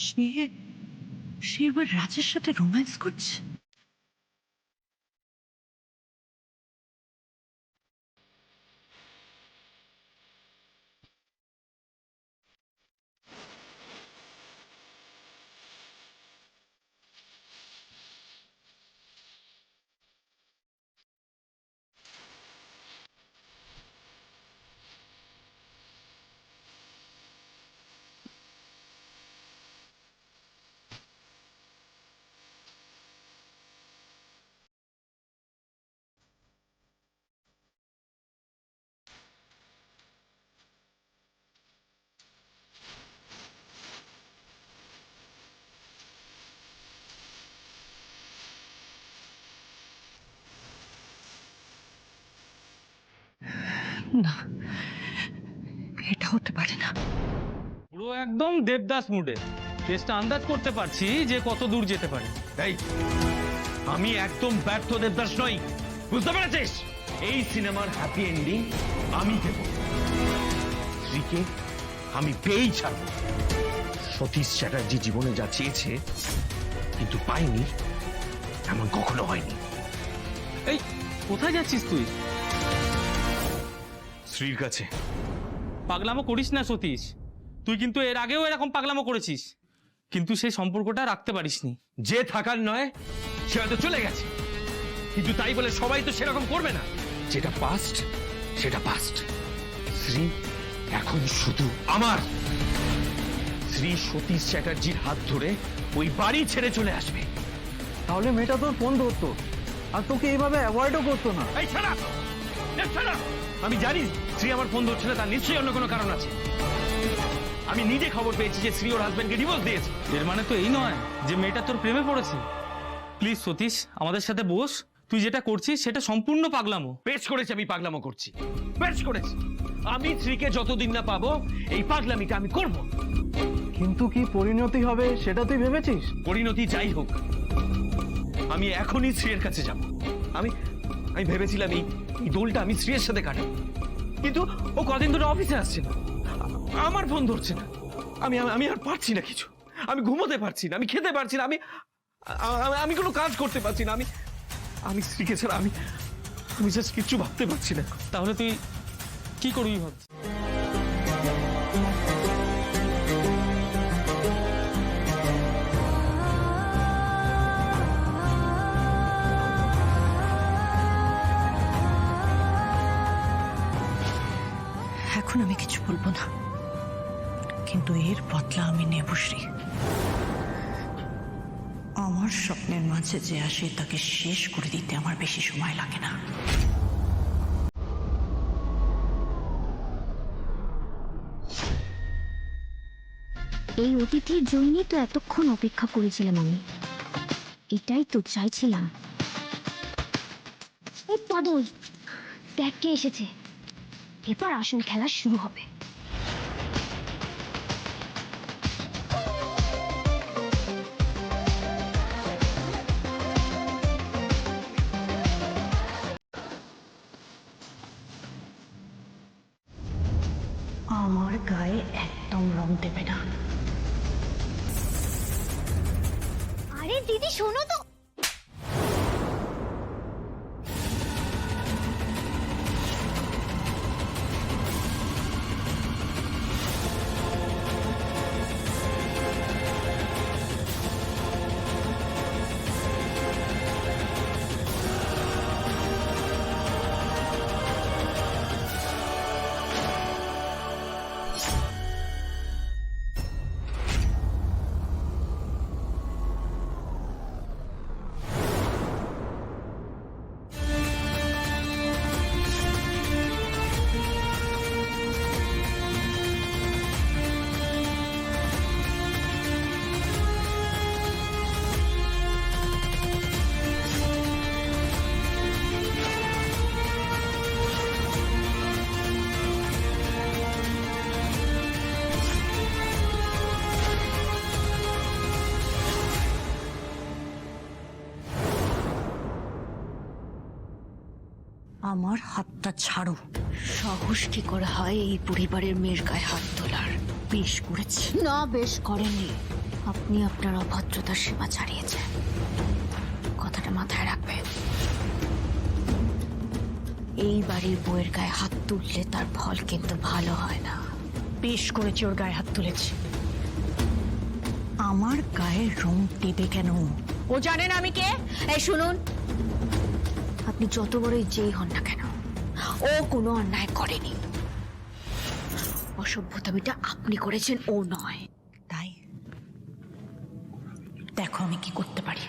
সে সে এবার রাজের সাথে রোম্যান্স করছে। না, এটা হতে পারে না। পুরো একদম দেবদাস মুডে কেসটা আন্দাজ করতে পারছি যে কত দূর যেতে পারে। এই আমি একদম ব্যর্থ দেবদাস নই, বুঝতে পেরেছিস? এই সিনেমার হ্যাপি এন্ডিং আমি দেব। স্ত্রীকে আমি পেয়েই ছাড়ব। সতীশ চ্যাটার্জি জীবনে যা চেয়েছে কিন্তু পাইনি, এমন কখনো হয়নি। এই কোথায় যাচ্ছিস তুই? স্ত্রীর কাছে। পাগলামো করিস না সতীশ, তুই কিন্তু এর আগেও এরকম পাগলামো করেছিস, কিন্তু সেই সম্পর্কটা রাখতে পারিসনি। যে থাকার নয় সে হয়তো চলে গেছে, কিন্তু তাই বলে সবাই তো সেরকম করবে না। যেটা পাস্ট সেটা পাস্ট। শ্রী এখন শুধু আমার। শ্রী সতীশ চ্যাটার্জির হাত ধরে ওই বাড়ি ছেড়ে চলে আসবে। তাহলে মেয়েটা তোর ফোন ধরতো আর তোকে এইভাবে অ্যাভয়েডও করতো না। এই ছাড়া, ছাড়া। আমি জানি শ্রী আমার ফোন ধরছে না, তার নিশ্চয়ই অন্য কোনো কারণ আছে। আমি নিজে খবর পেয়েছি যে শ্রী ওর হাজবেন্ডকে ডিভোর্স দিয়েছে। এর মানে তো এই নয় যে মেয়েটা তোর প্রেমে পড়েছে। প্লিজ সতীশ, আমাদের সাথে বস। তুই যেটা করছিস সেটা সম্পূর্ণ পাগলামো। বেশ করেছি, আমি পাগলামো করছি, বেশ করেছি। আমি শ্রীকে যতদিন না পাবো এই পাগলামিটা আমি করব। কিন্তু কি পরিণতি হবে সেটা তুই ভেবেছিস? পরিণতি যাই হোক, আমি এখনই শ্রীর কাছে যাব। আমি আমি ভেবেছিলাম এই দোলটা আমি শ্রীর সাথে কাটাবো, কিন্তু ও কদিন ধরে অফিসে আসছে না, আমার ফোন ধরছে না। আমি আমি আর পারছি না কিছু। আমি ঘুমোতে পারছি না, আমি খেতে পারছি না, আমি আমি কোনো কাজ করতে পারছি না। আমি স্ত্রীকে ছাড়া আমি জাস্ট কিচ্ছু ভাবতে পারছি না। তাহলে তুই কি করবি ভাবছিস? এখন আমি কিছু বলবো না, কিন্তু এর বদলা আমি নেব। শ্রী আমার স্বপ্নের মাঝে যে আসে তাকে শেষ করে দিতে আমার বেশি সময় লাগে না। এই অতিথির জন্যই তো এতক্ষণ অপেক্ষা করেছিলাম আমি, এটাই তো চাইছিলাম। এই পাগল, দেখ কে এসেছে। এবার আসল খেলা শুরু হবে। আমার গায়ে একদম রং দেবে না। আরে দিদি শোনো তো। আমার হাতটা ছাড়ো। সাহস কি করে হয় এই পরিবারের মেয়ের গায়ে হাত তোলার? বেশ করেছি। না, বেশ করেনি। আপনি আপনার অভদ্রতার সীমা ছাড়িয়েছেন, কথাটা মাথায় রাখবেন। এই বাড়ির বউয়ের গায়ে হাত তুললে তার ফল কিন্তু ভালো হয় না। বেশ করেছি ওর গায়ে হাত তুলেছি। আমার গায়ের রং দেবে কেন? ও জানে না আমি কে? এই শুনুন, আপনি যত বড়ই যেই হন না কেন, ও কোনো অন্যায় করেনি। অসভ্যতামিটা আপনি করেছেন, ও নয়। তাই দেখো আমি কি করতে পারি।